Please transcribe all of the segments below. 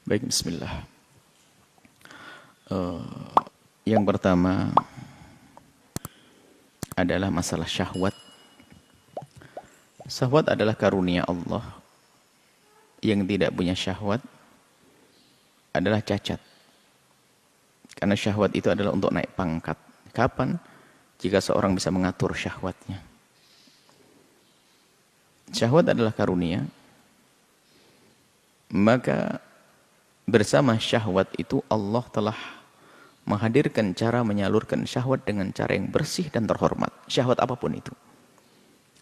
Baik, bismillah. Yang pertama adalah masalah syahwat. Syahwat adalah karunia Allah. Yang tidak punya syahwat adalah cacat. Karena syahwat itu adalah untuk naik pangkat. Kapan? Jika seorang bisa mengatur syahwatnya. Syahwat adalah karunia. Maka bersama syahwat itu Allah telah menghadirkan cara menyalurkan syahwat dengan cara yang bersih dan terhormat. Syahwat apapun itu.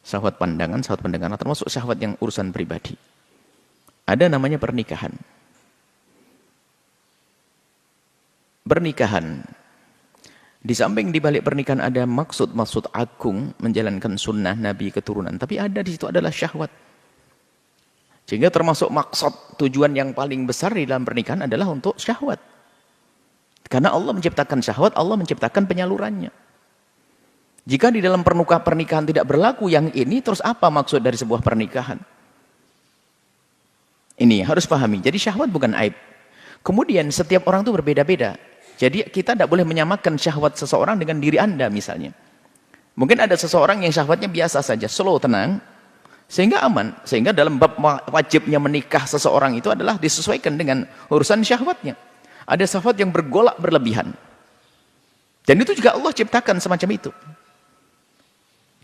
Syahwat pandangan, syahwat pendengaran, termasuk syahwat yang urusan pribadi. Ada namanya pernikahan. Pernikahan. Di samping di balik pernikahan ada maksud-maksud agung menjalankan sunnah Nabi keturunan. Tapi ada di situ adalah syahwat. Sehingga termasuk maksud tujuan yang paling besar di dalam pernikahan adalah untuk syahwat. Karena Allah menciptakan syahwat, Allah menciptakan penyalurannya. Jika di dalam pernikahan tidak berlaku yang ini, terus apa maksud dari sebuah pernikahan? Ini harus pahami. Jadi syahwat bukan aib. Kemudian setiap orang itu berbeda-beda. Jadi kita tidak boleh menyamakan syahwat seseorang dengan diri Anda misalnya. Mungkin ada seseorang yang syahwatnya biasa saja, slow, tenang. Sehingga aman. Sehingga dalam bab wajibnya menikah seseorang itu adalah disesuaikan dengan urusan syahwatnya. Ada syahwat yang bergolak berlebihan. Dan itu juga Allah ciptakan semacam itu.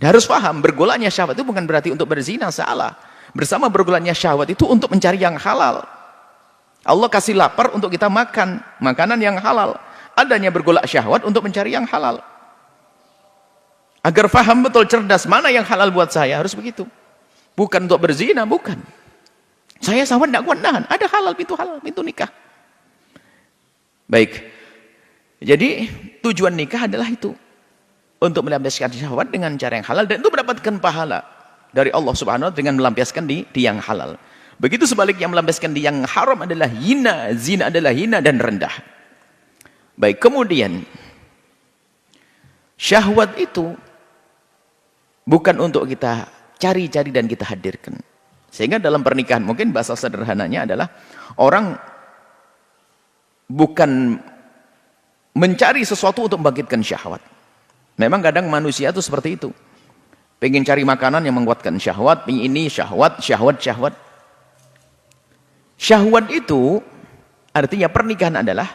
Dan harus paham, bergolaknya syahwat itu bukan berarti untuk berzina, salah. Bersama bergolaknya syahwat itu untuk mencari yang halal. Allah kasih lapar untuk kita makan makanan yang halal. Adanya bergolak syahwat untuk mencari yang halal. Agar paham betul cerdas, mana yang halal buat saya, harus begitu. Bukan untuk berzina, bukan. Saya syahwat tidak kuat nahan. Ada halal, pintu nikah. Baik. Jadi tujuan nikah adalah itu. Untuk melampiaskan syahwat dengan cara yang halal. Dan itu mendapatkan pahala dari Allah subhanahu wa ta'ala dengan melampiaskan di yang halal. Begitu sebaliknya melampiaskan di yang haram adalah hina. Zina adalah hina dan rendah. Baik, kemudian syahwat itu bukan untuk kita cari-cari dan kita hadirkan. Sehingga dalam pernikahan mungkin bahasa sederhananya adalah orang bukan mencari sesuatu untuk membangkitkan syahwat. Memang kadang manusia itu seperti itu. Pengen cari makanan yang menguatkan syahwat, pengen ini syahwat. Syahwat itu artinya pernikahan adalah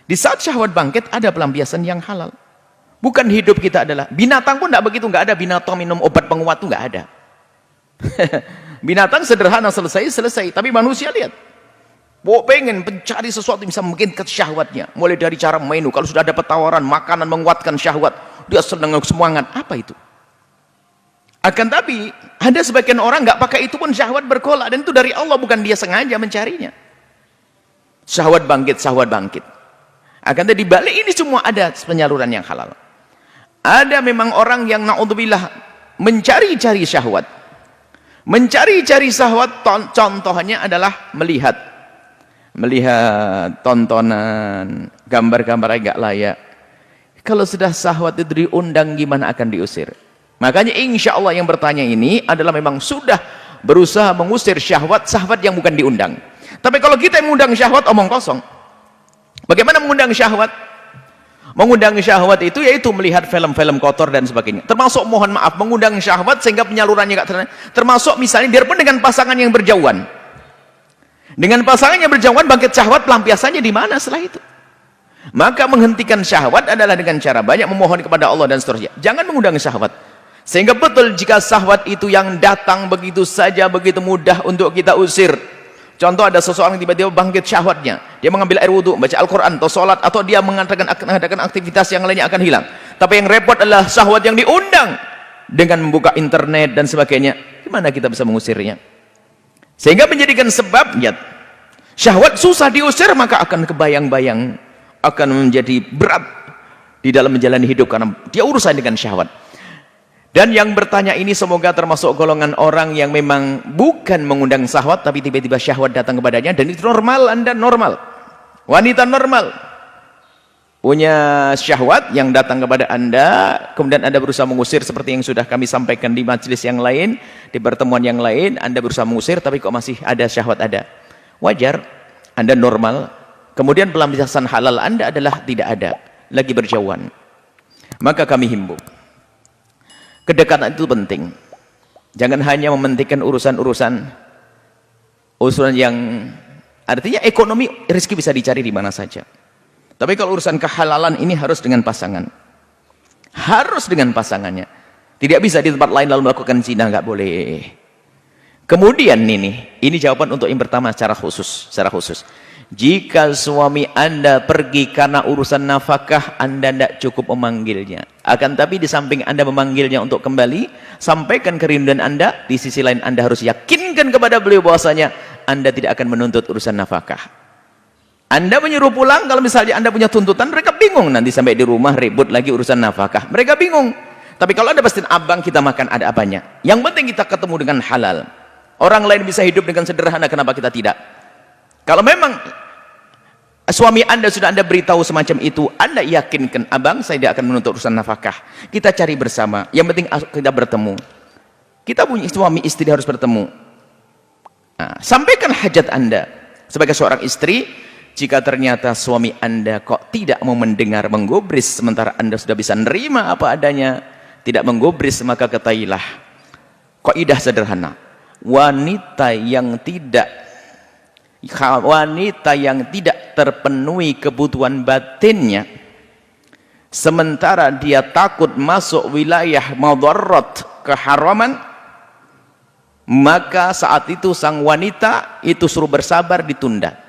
di saat syahwat bangkit ada pelampiasan yang halal. Bukan hidup kita adalah binatang pun tidak begitu, nggak ada binatang minum obat penguat itu nggak ada. Binatang sederhana selesai, tapi manusia lihat. Pengen mencari sesuatu yang bisa membangkitkan syahwatnya. Mulai dari cara menu, kalau sudah dapat tawaran makanan menguatkan syahwat, dia senang semangat. Apa itu? Akan tapi ada sebagian orang nggak pakai itu pun syahwat bergolak, dan itu dari Allah, bukan dia sengaja mencarinya. Syahwat bangkit. Akan tapi di balik ini semua ada penyaluran yang halal. Ada memang orang yang naudzubillah mencari-cari syahwat. Mencari-cari syahwat contohnya adalah melihat tontonan, gambar-gambar yang nggak layak. Kalau sudah syahwat itu diundang, gimana akan diusir? Makanya insya Allah yang bertanya ini adalah memang sudah berusaha mengusir syahwat yang bukan diundang. Tapi kalau kita yang mengundang syahwat, omong kosong. Bagaimana mengundang syahwat? Mengundang syahwat itu yaitu melihat film-film kotor dan sebagainya. Termasuk mohon maaf mengundang syahwat sehingga penyalurannya nggak termasuk misalnya biarpun dengan pasangan yang berjauhan. Dengan pasangan yang berjauhan bangkit syahwat, pelampiasannya di mana setelah itu? Maka menghentikan syahwat adalah dengan cara banyak memohon kepada Allah dan seterusnya. Jangan mengundang syahwat. Sehingga betul jika syahwat itu yang datang begitu saja, begitu mudah untuk kita usir. Contoh ada seseorang tiba-tiba bangkit syahwatnya. Dia mengambil air wudhu, baca Al-Quran, atau sholat, atau dia mengadakan aktivitas yang lainnya akan hilang. Tapi yang repot adalah syahwat yang diundang. Dengan membuka internet dan sebagainya. Gimana kita bisa mengusirnya? Sehingga menjadikan sebab, ya, syahwat susah diusir, maka akan kebayang-bayang. Akan menjadi berat di dalam menjalani hidup. Karena dia urusan dengan syahwat. Dan yang bertanya ini semoga termasuk golongan orang yang memang bukan mengundang syahwat, tapi tiba-tiba syahwat datang kepadanya, dan itu normal. Anda normal, wanita normal punya syahwat yang datang kepada Anda, kemudian Anda berusaha mengusir seperti yang sudah kami sampaikan di majelis yang lain, di pertemuan yang lain. Anda berusaha mengusir tapi kok masih ada syahwat. Ada, wajar. Anda normal, kemudian pelampiasan halal Anda adalah tidak ada, lagi berjauhan. Maka kami himbau, kedekatan itu penting. Jangan hanya mementingkan urusan yang artinya ekonomi, rezeki bisa dicari di mana saja. Tapi kalau urusan kehalalan ini harus dengan pasangan. Harus dengan pasangannya. Tidak bisa di tempat lain lalu melakukan zina, nggak boleh. Kemudian ini jawaban untuk yang pertama secara khusus. Jika suami Anda pergi karena urusan nafkah, Anda tidak cukup memanggilnya. Akan tapi di samping Anda memanggilnya untuk kembali, sampaikan kerinduan Anda, di sisi lain Anda harus yakinkan kepada beliau bahwasanya Anda tidak akan menuntut urusan nafkah. Anda menyuruh pulang, kalau misalnya Anda punya tuntutan, mereka bingung nanti sampai di rumah ribut lagi urusan nafkah. Mereka bingung. Tapi kalau Anda pastiin, abang kita makan ada apanya. Yang penting kita ketemu dengan halal. Orang lain bisa hidup dengan sederhana, kenapa kita tidak? Kalau memang suami Anda sudah Anda beritahu semacam itu, Anda yakinkan, abang saya tidak akan menuntut urusan nafkah. Kita cari bersama. Yang penting kita bertemu. Kita punya suami istri harus bertemu. Nah, sampaikan hajat Anda sebagai seorang istri. Jika ternyata suami Anda kok tidak mau mendengar, menggubris, sementara Anda sudah bisa nerima apa adanya, tidak menggubris, maka ketahuilah kaidah sederhana. Wanita yang tidak terpenuhi kebutuhan batinnya, sementara dia takut masuk wilayah madarat, keharaman, maka saat itu sang wanita itu suruh bersabar, ditunda.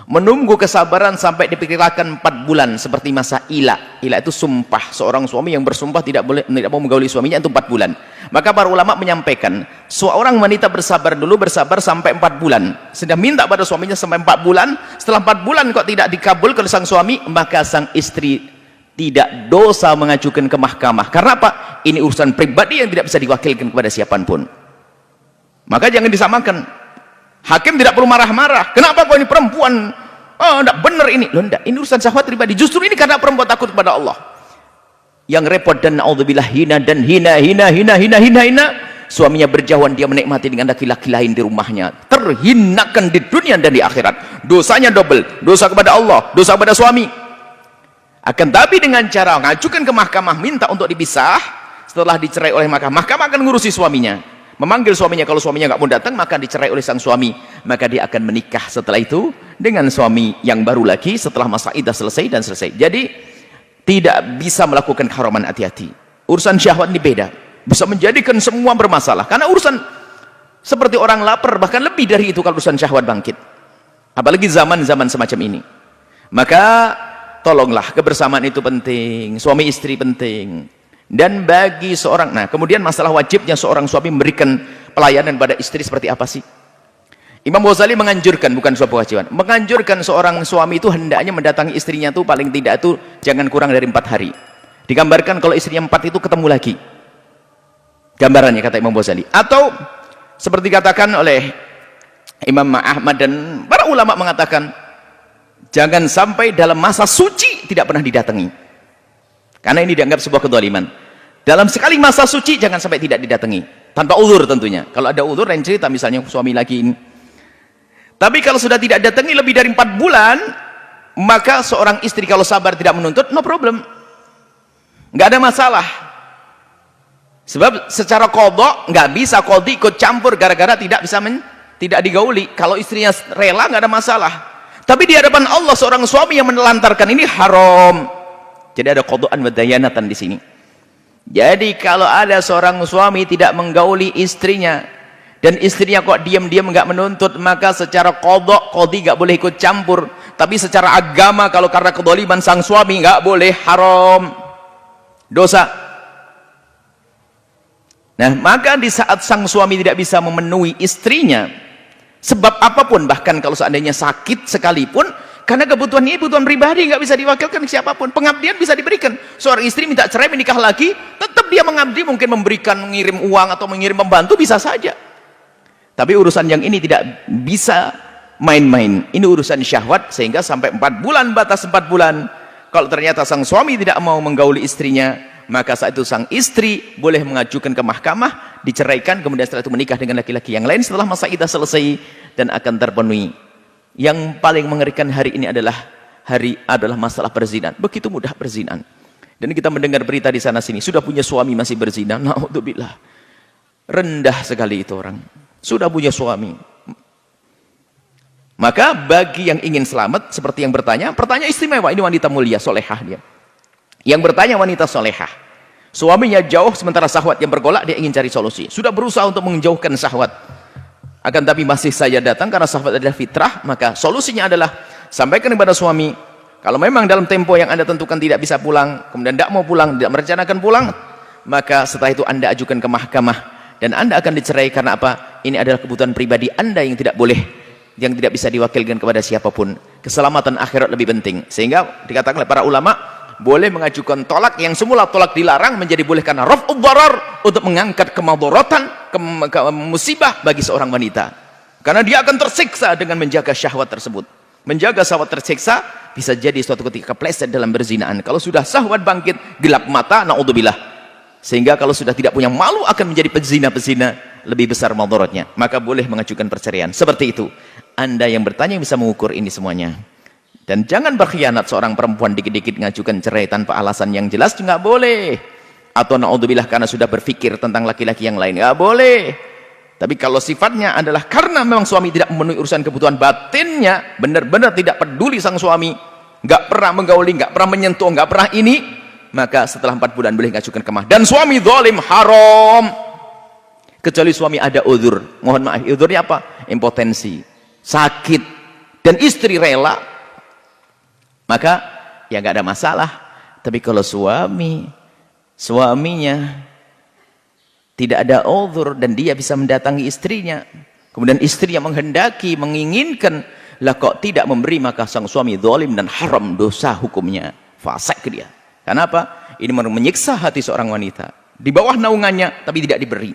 Menunggu kesabaran sampai diperkirakan 4 bulan, seperti masa ila. Ila itu sumpah, seorang suami yang bersumpah tidak mau menggauli suaminya itu 4 bulan. Maka para ulama menyampaikan, seorang wanita bersabar sampai 4 bulan. Sudah minta pada suaminya sampai 4 bulan. Setelah 4 bulan kok tidak dikabulkan sang suami, maka sang istri tidak dosa mengajukan ke mahkamah. Karena apa? Ini urusan pribadi yang tidak bisa diwakilkan kepada siapapun. Maka jangan disamakan. Hakim tidak perlu marah-marah. Kenapa kau ini perempuan? Oh, tidak benar ini. Loh, enggak. Ini urusan syahwat pribadi. Justru ini karena perempuan takut kepada Allah. Yang repot dan naudzubillah hina. Suaminya berjauhan, dia menikmati dengan laki-laki lain di rumahnya. Terhinakan di dunia dan di akhirat. Dosanya double. Dosa kepada Allah, dosa kepada suami. Akan tapi dengan cara mengajukan ke mahkamah, minta untuk dipisah. Setelah dicerai oleh mahkamah akan ngurusi suaminya. Memanggil suaminya, kalau suaminya nggak mau datang maka dicerai oleh sang suami, maka dia akan menikah setelah itu dengan suami yang baru lagi setelah masa iddah selesai. Jadi tidak bisa melakukan keharaman. Hati-hati, urusan syahwat ini beda, bisa menjadikan semua bermasalah. Karena urusan seperti orang lapar, bahkan lebih dari itu kalau urusan syahwat bangkit, apalagi zaman-zaman semacam ini. Maka tolonglah, kebersamaan itu penting, suami istri penting. Dan bagi seorang, nah kemudian masalah wajibnya seorang suami memberikan pelayanan pada istri seperti apa sih? Imam Ghazali menganjurkan, bukan suatu kewajiban, menganjurkan seorang suami itu hendaknya mendatangi istrinya itu paling tidak itu jangan kurang dari 4 hari. Digambarkan kalau istrinya 4 itu ketemu lagi. Gambarannya kata Imam Ghazali. Atau seperti dikatakan oleh Imam Ahmad dan para ulama mengatakan, jangan sampai dalam masa suci tidak pernah didatangi. Karena ini dianggap sebuah kezaliman. Dalam sekali masa suci jangan sampai tidak didatangi, tanpa uzur tentunya. Kalau ada uzur lain cerita, misalnya suami lagi ini. Tapi kalau sudah tidak datangi lebih dari 4 bulan, maka seorang istri kalau sabar tidak menuntut, no problem, nggak ada masalah. Sebab secara qadha nggak bisa qadhi ikut campur gara-gara tidak bisa tidak digauli. Kalau istrinya rela nggak ada masalah. Tapi di hadapan Allah seorang suami yang menelantarkan ini haram. Jadi ada qadhaan wa dayanatan di sini. Jadi kalau ada seorang suami tidak menggauli istrinya dan istrinya kok diam-diam nggak menuntut, maka secara qadhi nggak boleh ikut campur. Tapi secara agama kalau karena kedzaliman sang suami nggak boleh, haram, dosa. Nah, maka di saat sang suami tidak bisa memenuhi istrinya sebab apapun, bahkan kalau seandainya sakit sekalipun, karena kebutuhan ini kebutuhan pribadi, nggak bisa diwakilkan ke siapapun. Pengabdian bisa diberikan. Seorang istri minta cerai, menikah lagi, tetap dia mengabdi, mungkin memberikan, mengirim uang atau mengirim pembantu, bisa saja. Tapi urusan yang ini tidak bisa main-main. Ini urusan syahwat, sehingga sampai 4 bulan, batas 4 bulan. Kalau ternyata sang suami tidak mau menggauli istrinya, maka saat itu sang istri boleh mengajukan ke mahkamah, diceraikan, kemudian setelah itu menikah dengan laki-laki yang lain setelah masa iddah selesai dan akan terpenuhi Yang paling mengerikan hari ini adalah masalah perzinahan. Begitu mudah perzinahan. Dan kita mendengar berita di sana sini, sudah punya suami masih berzina. Naudzubillah. Rendah sekali itu orang. Sudah punya suami. Maka bagi yang ingin selamat, seperti yang bertanya, pertanyaan istimewa, ini wanita mulia, solehah dia. Yang bertanya wanita solehah. Suaminya jauh, sementara syahwat yang bergolak, dia ingin cari solusi. Sudah berusaha untuk menjauhkan syahwat. Akan tapi masih saja datang, karena syahwat adalah fitrah, maka solusinya adalah, sampaikan kepada suami, kalau memang dalam tempo yang Anda tentukan tidak bisa pulang, kemudian tidak mau pulang, tidak merencanakan pulang, maka setelah itu Anda ajukan ke mahkamah, dan Anda akan dicerai karena apa? Ini adalah kebutuhan pribadi Anda yang tidak boleh, yang tidak bisa diwakilkan kepada siapapun. Keselamatan akhirat lebih penting. Sehingga dikatakan oleh para ulama, boleh mengajukan tolak yang semula tolak dilarang menjadi boleh karena raf'ud dharar, untuk mengangkat kemadharatan, musibah bagi seorang wanita. Karena dia akan tersiksa dengan menjaga syahwat tersebut. Menjaga syahwat tersiksa bisa jadi suatu ketika kepleset dalam berzinaan. Kalau sudah syahwat bangkit, gelap mata, naudzubillah. Sehingga kalau sudah tidak punya malu akan menjadi pezina-pezina, lebih besar madharatnya. Maka boleh mengajukan perceraian. Seperti itu. Anda yang bertanya bisa mengukur ini semuanya. Dan jangan berkhianat, seorang perempuan dikit-dikit ngajukan cerai tanpa alasan yang jelas, nggak boleh. Atau naudzubillah karena sudah berpikir tentang laki-laki yang lain, nggak boleh. Tapi kalau sifatnya adalah karena memang suami tidak memenuhi urusan kebutuhan batinnya, benar-benar tidak peduli sang suami, nggak pernah menggauli, nggak pernah menyentuh, nggak pernah ini, maka setelah 4 bulan boleh ngajukan kemah. Dan suami zalim haram. Kecuali suami ada uzur. Mohon maaf, uzurnya apa? Impotensi, sakit, dan istri rela, maka ya nggak ada masalah. Tapi kalau suaminya tidak ada uzur dan dia bisa mendatangi istrinya, kemudian istri yang menghendaki, menginginkan, lah kok tidak memberi, maka sang suami zalim dan haram, dosa hukumnya, fasik dia. Kenapa? Ini menyiksa hati seorang wanita. Di bawah naungannya, tapi tidak diberi.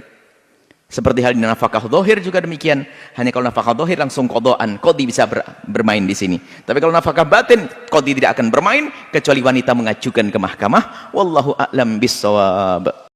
Seperti hal nafkah zahir juga demikian. Hanya kalau nafkah zahir langsung qadaan, qadhi bisa bermain di sini. Tapi kalau nafkah batin, qadhi tidak akan bermain kecuali wanita mengajukan ke mahkamah. Wallahu a'lam bissawab.